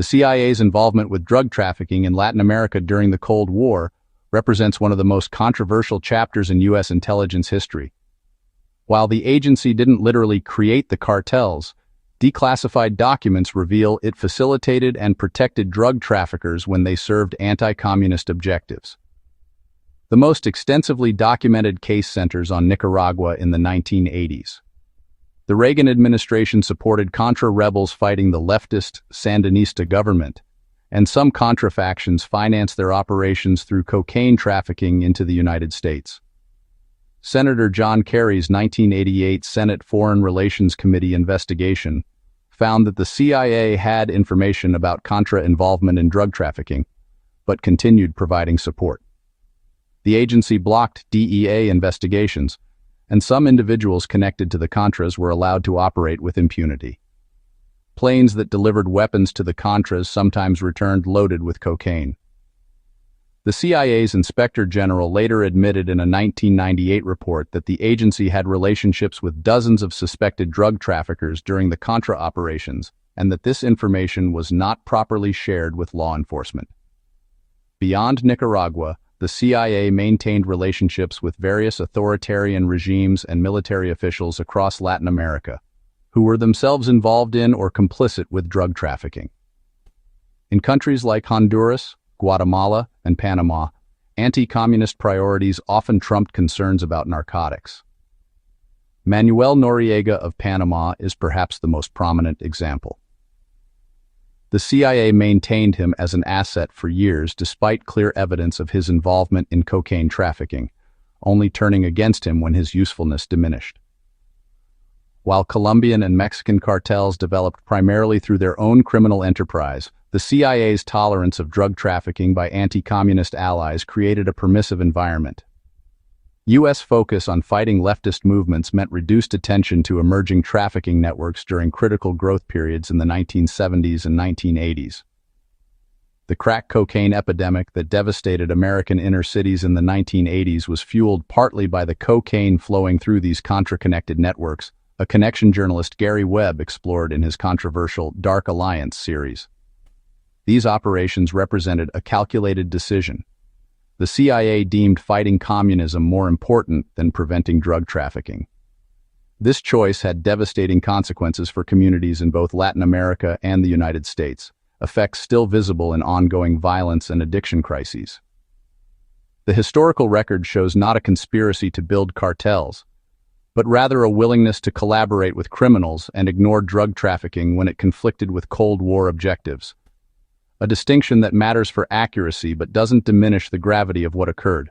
The CIA's involvement with drug trafficking in Latin America during the Cold War represents one of the most controversial chapters in U.S. intelligence history. While the agency didn't literally create the cartels, declassified documents reveal it facilitated and protected drug traffickers when they served anti-communist objectives. The most extensively documented case centers on Nicaragua in the 1980s. The Reagan administration supported Contra rebels fighting the leftist Sandinista government, and some Contra factions financed their operations through cocaine trafficking into the United States. Senator John Kerry's 1988 Senate Foreign Relations Committee investigation found that the CIA had information about Contra involvement in drug trafficking, but continued providing support. The agency blocked DEA investigations, and some individuals connected to the Contras were allowed to operate with impunity. Planes that delivered weapons to the Contras sometimes returned loaded with cocaine. The CIA's Inspector General later admitted in a 1998 report that the agency had relationships with dozens of suspected drug traffickers during the Contra operations, and that this information was not properly shared with law enforcement. Beyond Nicaragua, the CIA maintained relationships with various authoritarian regimes and military officials across Latin America, who were themselves involved in or complicit with drug trafficking. In countries like Honduras, Guatemala, and Panama, anti-communist priorities often trumped concerns about narcotics. Manuel Noriega of Panama is perhaps the most prominent example. The CIA maintained him as an asset for years despite clear evidence of his involvement in cocaine trafficking, only turning against him when his usefulness diminished. While Colombian and Mexican cartels developed primarily through their own criminal enterprise, the CIA's tolerance of drug trafficking by anti-communist allies created a permissive environment. U.S. focus on fighting leftist movements meant reduced attention to emerging trafficking networks during critical growth periods in the 1970s and 1980s. The crack cocaine epidemic that devastated American inner cities in the 1980s was fueled partly by the cocaine flowing through these Contra-connected networks, a connection journalist Gary Webb explored in his controversial Dark Alliance series. These operations represented a calculated decision. The CIA deemed fighting communism more important than preventing drug trafficking. This choice had devastating consequences for communities in both Latin America and the United States, effects still visible in ongoing violence and addiction crises. The historical record shows not a conspiracy to build cartels, but rather a willingness to collaborate with criminals and ignore drug trafficking when it conflicted with Cold War objectives. A distinction that matters for accuracy but doesn't diminish the gravity of what occurred.